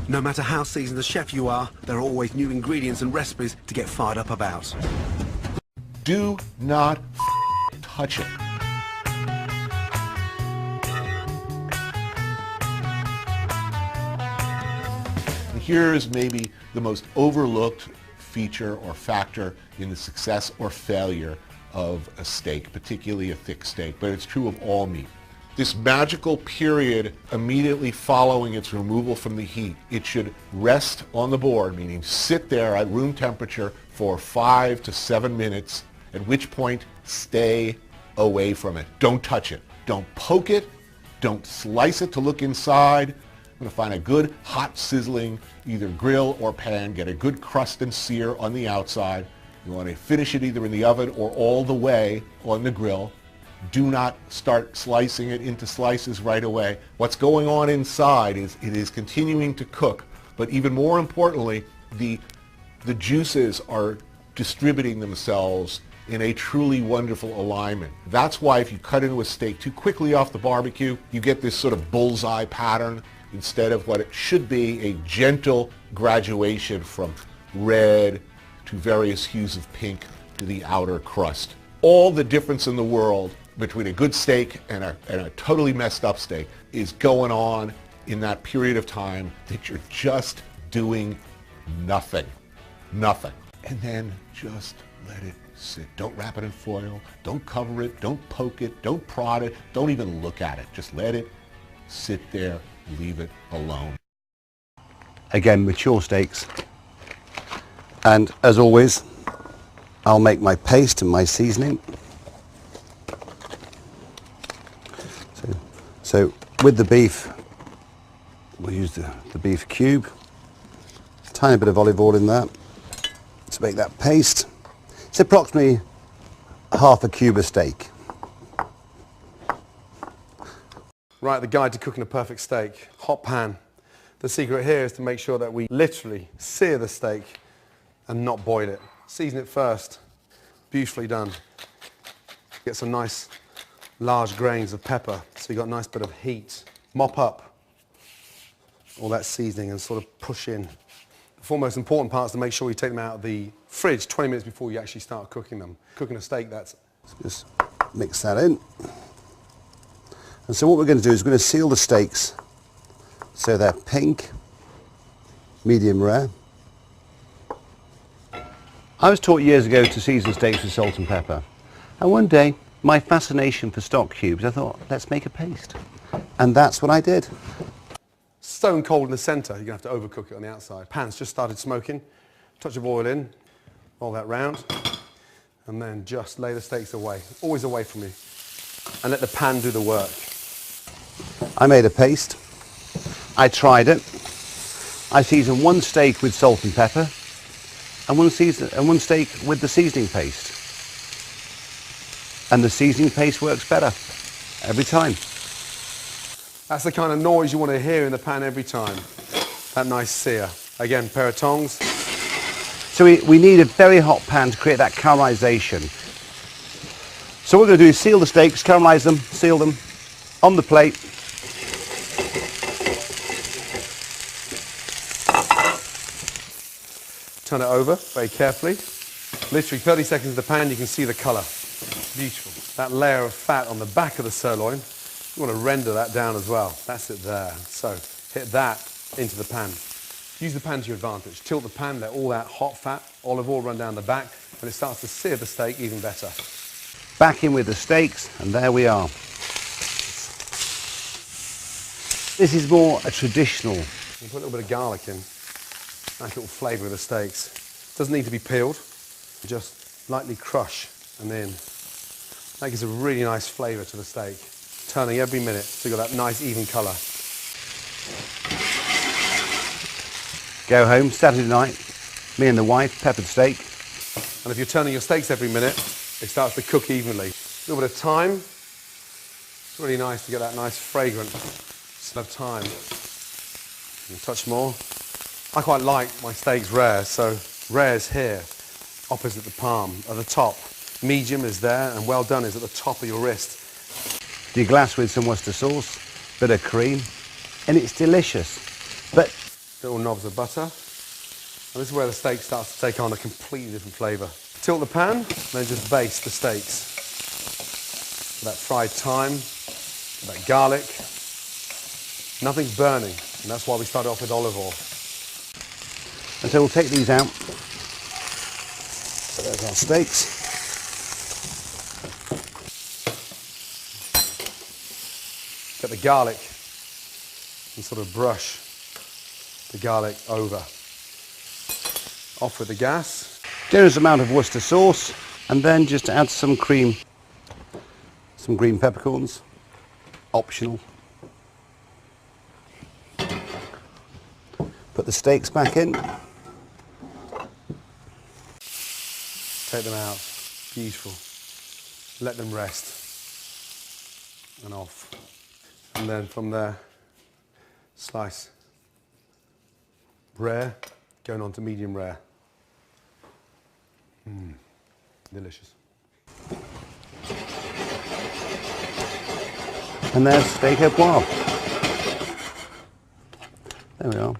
No matter how seasoned a chef you are, there are always new ingredients and recipes to get fired up about. Do not touch it. And here's maybe the most overlooked feature or factor in the success or failure of a steak, particularly a thick steak, but it's true of all meat. This magical period immediately following its removal from the heat, it should rest on the board, meaning sit there at room temperature for 5 to 7 minutes, at which point stay away from it. Don't touch it. Don't poke it. Don't slice it to look inside. I'm going to find a good hot sizzling either grill or pan, get a good crust and sear on the outside. You want to finish it either in the oven or all the way on the grill. Do not start slicing it into slices right away. What's going on inside is it is continuing to cook, but even more importantly, the juices are distributing themselves in a truly wonderful alignment. That's why if you cut into a steak too quickly off the barbecue, you get this sort of bullseye pattern instead of what it should be, a gentle graduation from red to various hues of pink to the outer crust. All the difference in the world between a good steak and a totally messed up steak is going on in that period of time that you're just doing nothing. Nothing. And then just let it sit. Don't wrap it in foil. Don't cover it. Don't poke it. Don't prod it. Don't even look at it. Just let it sit there. Leave it alone. Again, mature steaks. And as always, I'll make my paste and my seasoning. So with the beef, we'll use the beef cube. Tiny bit of olive oil in that to make that paste. It's approximately half a cube of steak. Right, the guide to cooking a perfect steak. Hot pan. The secret here is to make sure that we literally sear the steak and not boil it. Season it first. Beautifully done. Get some nice large grains of pepper, so you got a nice bit of heat. Mop up all that seasoning and sort of push in. The four most important parts to make sure you take them out of the fridge 20 minutes before you actually start cooking them. Cooking a steak, that's... Just mix that in. And so what we're going to do is we're going to seal the steaks so they're pink, medium rare. I was taught years ago to season steaks with salt and pepper. And one day, my fascination for stock cubes, I thought, let's make a paste. And that's what I did. Stone cold in the centre, you're going to have to overcook it on the outside. Pan's just started smoking. Touch of oil in, roll that round, and then just lay the steaks away, always away from you, and let the pan do the work. I made a paste. I tried it. I seasoned one steak with salt and pepper, and one steak with the seasoning paste. And the seasoning paste works better every time. That's the kind of noise you want to hear in the pan every time. That nice sear. Again, pair of tongs. So we need a very hot pan to create that caramelization. So what we're going to do is seal the steaks, caramelize them, seal them on the plate. Turn it over very carefully. Literally 30 seconds in the pan, you can see the colour. Beautiful. That layer of fat on the back of the sirloin, you want to render that down as well. That's it there. So hit that into the pan. Use the pan to your advantage. Tilt the pan, let all that hot fat, olive oil run down the back, and it starts to sear the steak even better. Back in with the steaks, and there we are. This is more a traditional. You can put a little bit of garlic in. Nice little flavour of the steaks. Doesn't need to be peeled. Just lightly crush and then that gives a really nice flavour to the steak. Turning every minute so you've got that nice even colour. Go home Saturday night, me and the wife, peppered steak. And if you're turning your steaks every minute, it starts to cook evenly. A little bit of thyme. It's really nice to get that nice fragrant smell of thyme. A touch more. I quite like my steaks rare, so rare is here, opposite the palm, at the top. Medium is there, and well done is at the top of your wrist. You glass with some Worcester sauce, bit of cream, and it's delicious. But little knobs of butter. And this is where the steak starts to take on a completely different flavour. Tilt the pan, then just baste the steaks. That fried thyme, that garlic. Nothing's burning, and that's why we started off with olive oil. And so we'll take these out. So there's our steaks. Get the garlic and sort of brush the garlic over. Off with the gas. Generous amount of Worcester sauce, and then just add some cream, some green peppercorns, optional. Put the steaks back in. Take them out. Beautiful. Let them rest. And off. And then from there, slice. Rare, going on to medium rare. Delicious. And there's steak au poivre. There we are.